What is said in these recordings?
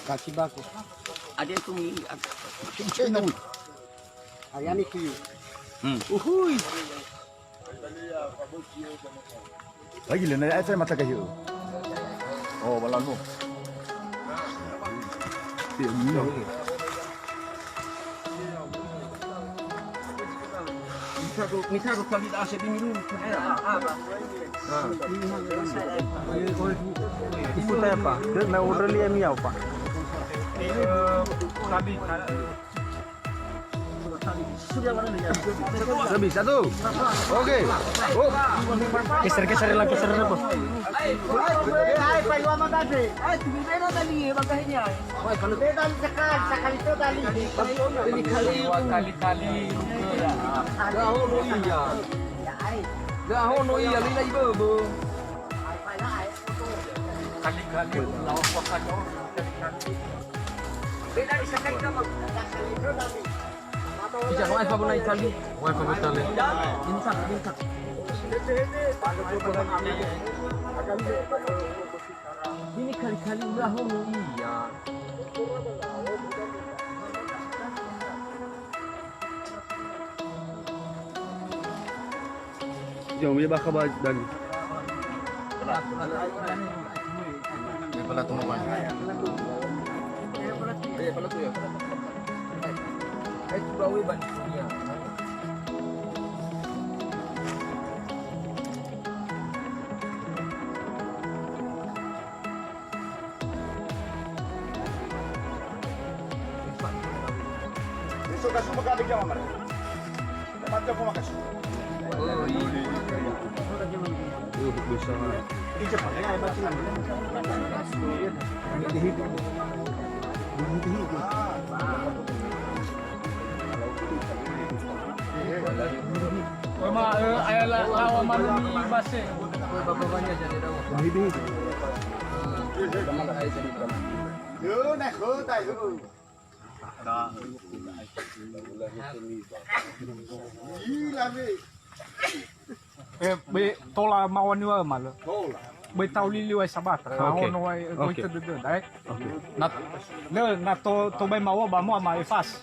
Kaki bagus. Ada yang tumi. Cincin. Ayam itu. Uhui. Lagi le na ai mata kayo. Oh, wala no. Misal kalau kita asyik minum, apa? Itu apa? Dia mau order liam ya apa? Lebih satu. Oke. Oh. Geser lah bos. Ay, payuan mo tadi. Ay, tumibay na tali, magkahinya. Ay, kalau tayo tali sakali to tali. Ini kali-kali. Dahon no iya. Ay, Dahon no iya, lila iba bo. ay pala ay. Kali-kali, lawak wakan no. Beda sakali ka magkakali to tali. Bisa no ay pabunay kali. Ay pabunay. Insak. Ini kali-kali dahon no iya. Jom dia bakal dan. Dia pala tumuman. Eh, pala tu ya. Eh, bawi ban. Iya. Besok kasih makan lagi sama mereka. Macam apa makan? Oh, iya. Bisa. Ini cepat ya, hebat sih. Ayala lawa malumi base. Babanya jadi daw. Yo, nak kau tak yo. Gila be. Be tola mawan niwa malo. Tola. Be tau liliwa sabat. Mawan no ay ko ito doon. Ay. Nat na to bay mawa ba mo ama ifas.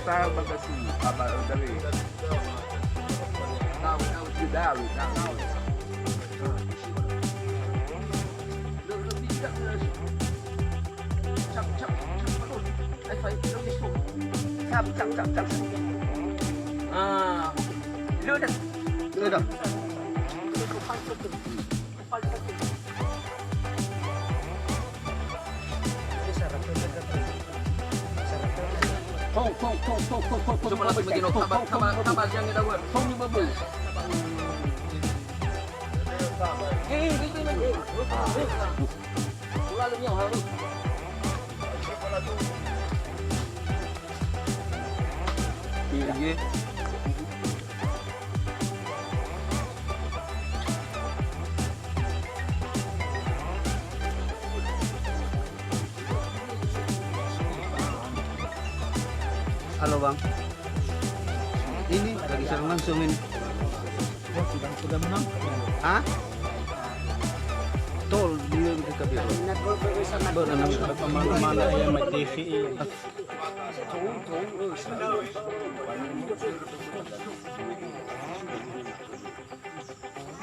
Tahu bagasi apa dari. Tahu. Cap. Ah. Sudah. Kong. Coba lagi begini, kabar jangan ada word. Kong ni babu. Itu lagi. Lalu yang harus. Iya. Halo bang. Ini lagi sedang langsungin. Sudah menang. Hah? Tol dia dekat dia. Berenang mana yang main TV.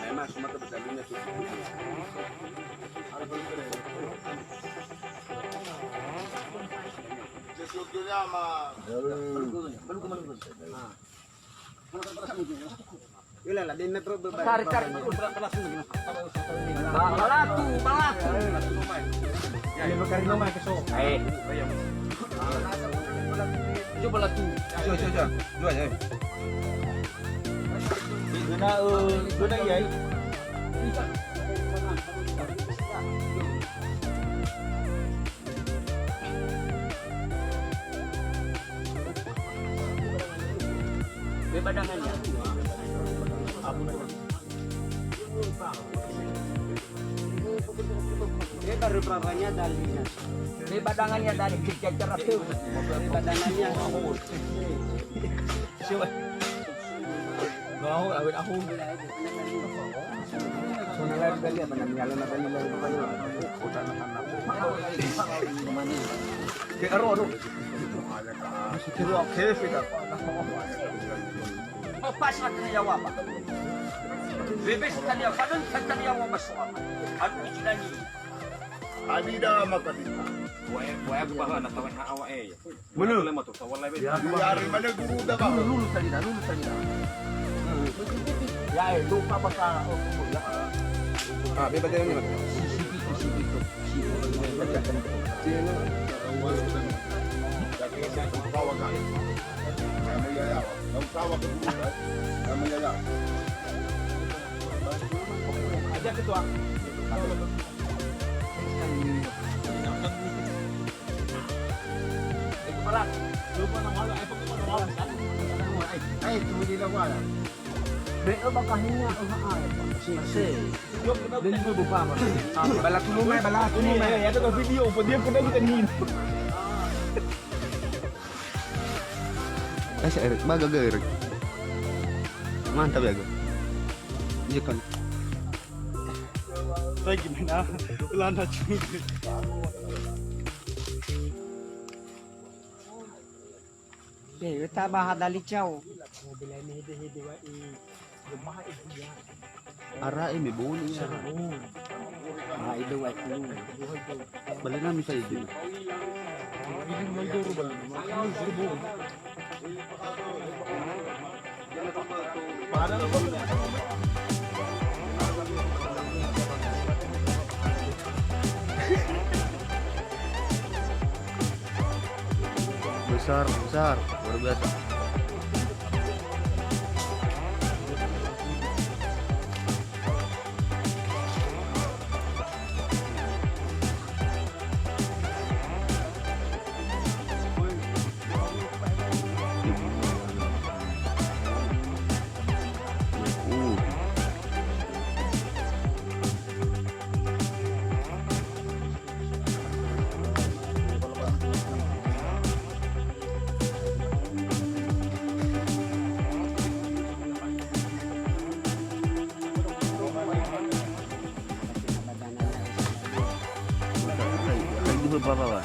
Memang semua kebetulannya tu. Sesuatunya mah. Iyalah din na bro. Tarik. Balatu. Ya, magkari naman kaso. Eh. Coba latu. Dua je. Doon na yay. May badangan niya. May baru berapanya dari may badangannya dari kita terapi. May badangannya. Siya. Ako, awin ako. So nalari kali apa namanya? Lalu na kali lagi pa yun. Kaya aro. Kiro ang kefe ka. Pas na kaliyawa pa. Bebes kaliyawa pa nun sa kaliyawa maswa. Ano ilan ni? Adida makadita. Buaya aku bawa nak tahu hak awak Mana? Boleh motor tawar lain. Biar mana guru dah bang. Lulus tadi dah. Ya, lupa pa sa Ah, bebas dia ni. Aja ketua. Beo bakahinya Kasi Din mo bupa mo. balat mo may balat mo may. Ya tu video pun dia pun dah kanin. Kasi Eric, baga ga Eric. Mantap ya ga. Iya kan. Tay gimana? Wala na chud. Kita bahadali chow. Ara ini boni ya. Ah, itu ay kulo. Balik namin sa idin. Besar, luar biasa. Lagi beberapa Pak.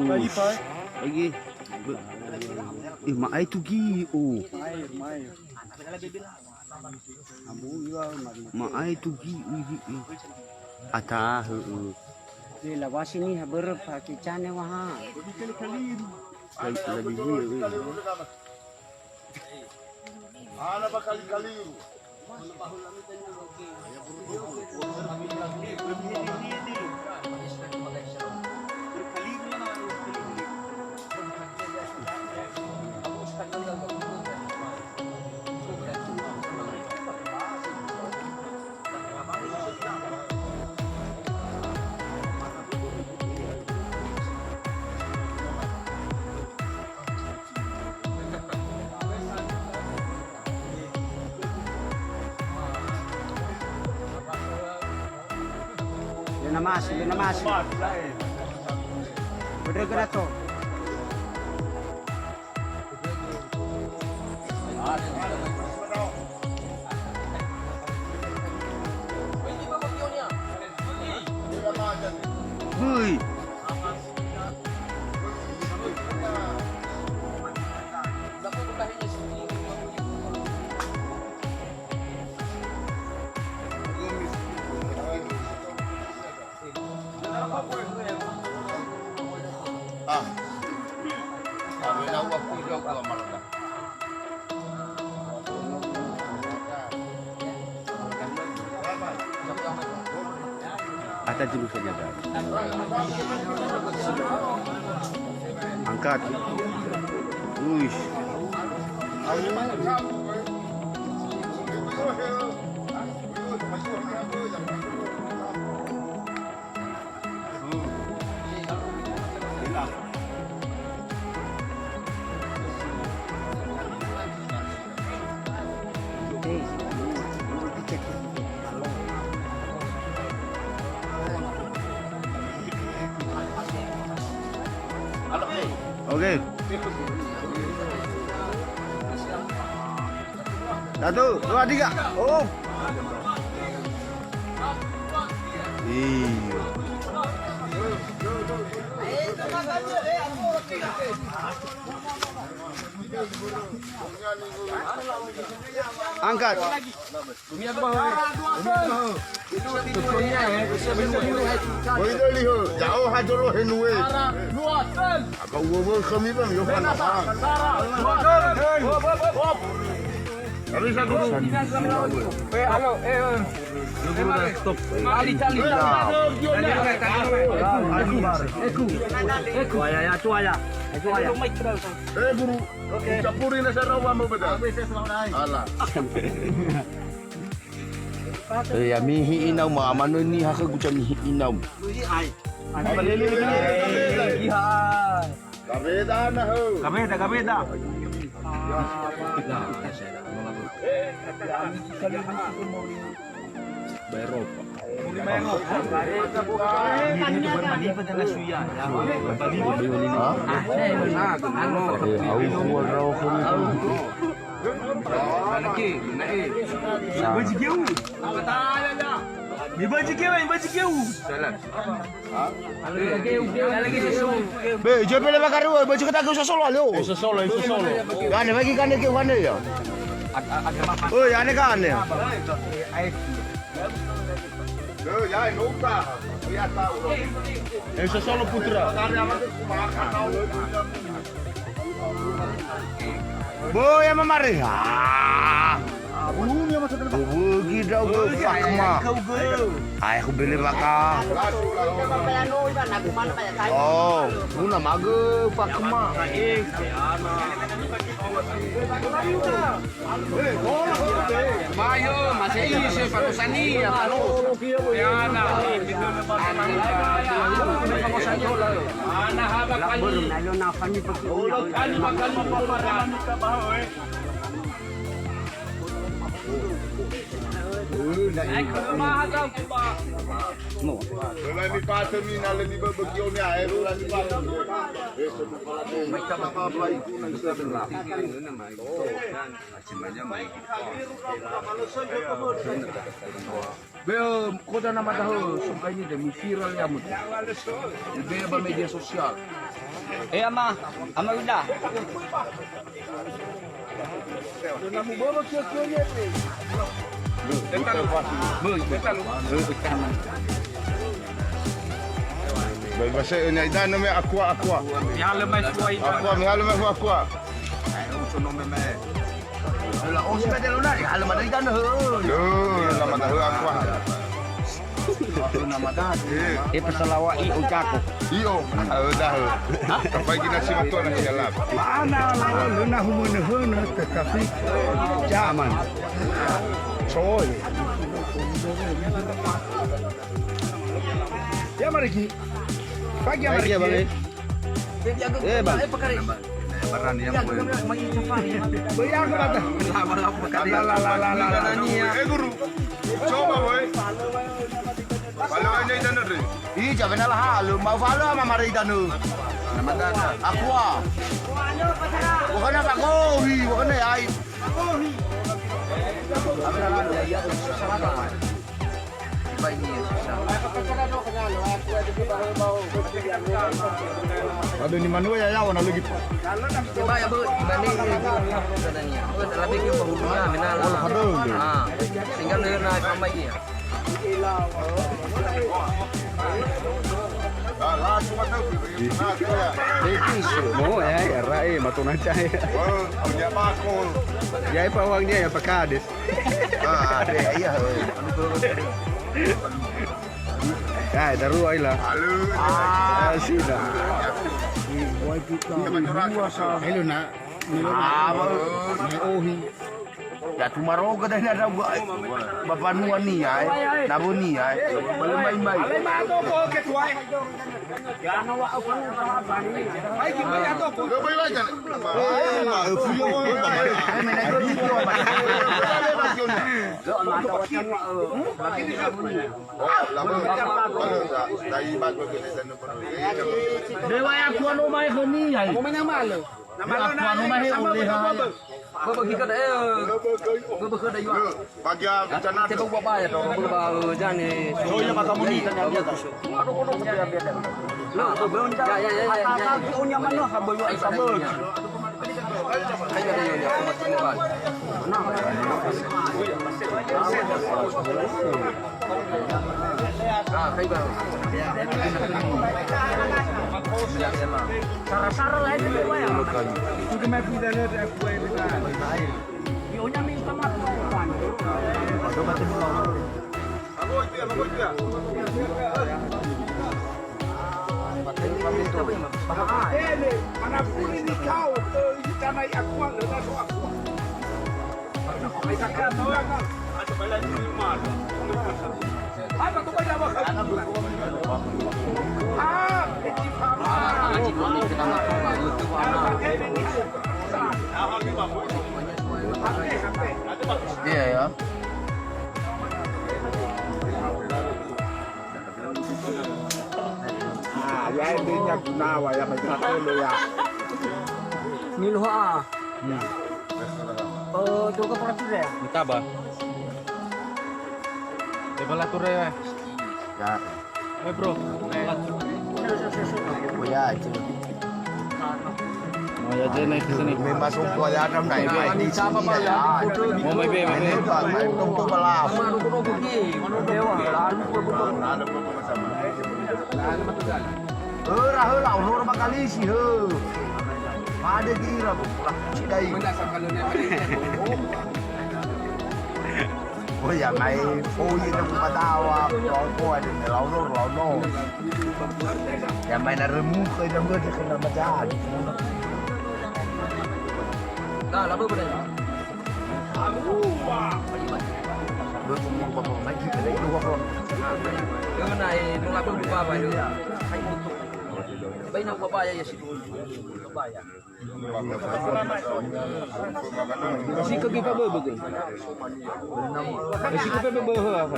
Lagi pa. Lagi. Maay tugi. Oh. Maay tugi. Ata. Di lawas ini haber pakai cane wah. Lagi Ana bakal kaliru. Binamas. Bener gerak tuh. Hui. Atas dulu saja. Angkat. Uish. Okey. Satu, dua, tiga. Oh. Iya. Angkat. Boleh lihat jauh aja lo henue. Kau gua kami bang yo kan apa? Habis aku dulu. Halo, Stop. Cali. Guru. Campurin na sa rawa mo ba? Ala. Ya mihi inaw mamano ni haka guca mihi inaw. Kabeda na ho. Kabeda. Be, jom pele bakaru, baju kata kau sosolo alo. Sosolo. Kan bagi kan ke mana ya? Oi, ane kan. Ya, lupa. Ya tahu. Sosolo putra. Boy, yang memari. Bugi daw go fakma. Ay, aku beli baka. Oh, muna mago fakma. Mayo, masih isi pakusani ya palo. Yana. Ana haba kali. Kali paparan ka baho eh. Wala ni pato ni nala di ba bagyo ni aero wala ni pato. May kapapabay ko ng 7 lap. Beo, koda na madaho, sungkay niya deh, viral ya mo. Beo ba media sosial? Ama udah. Baik bahasa ini dah nama aqua. Aqua. Lah, oh sudah ada lunak. Kalau mana ikan dah. Yo, nama dah aqua. Pesalawa ucaku. Iyo, dah. Apa kita sih waktu nak jalan. Mana lawan luna humana tetapi zaman. Soy. Ya mari pagi mari. Bang. Baran yang Bayar ko bata. Guru. Coba boy. Kalau ini dan ada. Ih, jangan lah halu. Mau falo sama mari danu. Aku ah. Bukan apa kohi, bukan ai. Ada ni mana ya ya wana lagi. Coba ya bu, gimana ini katanya? Bu, lebih ke penghulunya, benar. Sehingga dia naik sampai ini. Mo ya rai matuna cai. Punya bakul. Ya pawangnya ya pakades. Ada iya. Ya daru ai lah. Halo. Sida. Hello nak. Ohi. Ya tumaro ka dahil na bapanuan niya nabo niya malamay-may. Gabay lang yan. Dewa aku anu mai kini ya. Bagi ka dah, bagi ka dah juga. Bagi bencana. Saya bawa apa ya? Bawa jangan. Oh ya kata muni. Punya mana habis sabun. Ayo ada yang aku masih lepas. Kayak baru. Sara-sara lah itu dewa ya. Juga mai pindah dari aku ini kan. Ionya minta makan. Mana pun ini kau, kita naik akuan, lalu akuan. Mereka kan tahu kan? Ada balik di rumah. Apa tu banyak apa? Iya ya. Ya intinya gunawa ya macam itu ya. Miluh ah. Tu ke peratu ya. Minta ba? Debala ture. Ya, Bro. ya aja. Oh ya je naik ke sini. Masuk ke dalam naik di sini. Mau mai be mai. Main untuk balap. Dewa lalu Rahul laur bakali sih he. Ada kira lah cidai. Oh ya main oh ini patawa ko ada laur. Ya main remu ke dalam dia kena macam. Dah, lalu boleh. Lagi ada dua orang. Yang naik nunggu apa lupa apa itu. Baik nak apa ya sih. Si ke kita betul. Si ke kita betul.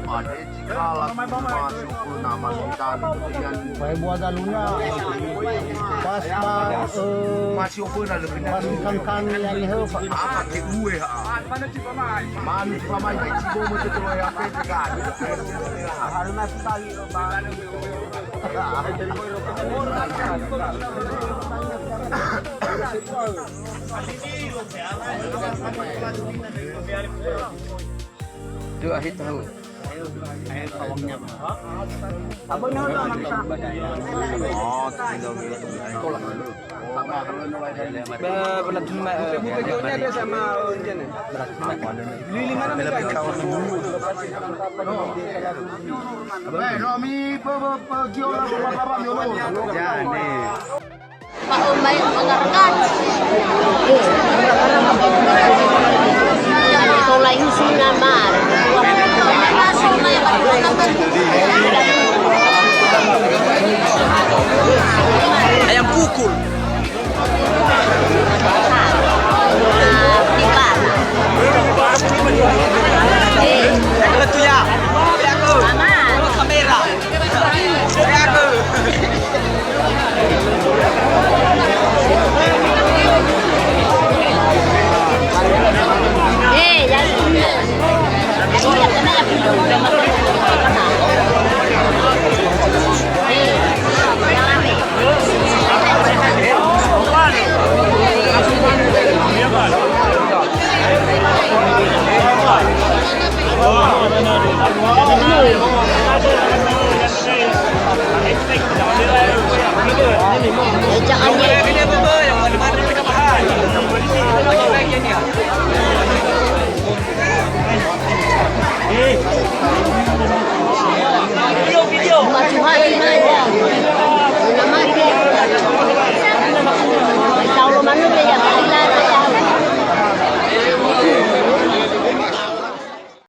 Ada jika masuk ke nama sultan kemudian Saya buat dalunya pas masuk ke dalam kan yang itu apa ke gue mana pamai baik cibo betul tu yang pegang harus masuk tali Tu akhir tahun. Abang nak nak Berlatih videonya dia sama jenis. Lili mana mereka? Romi pergi orang apa dulu. Ya ni. Pak Umay mengarahkan. Jangan tolak isi nama. Ayam pukul.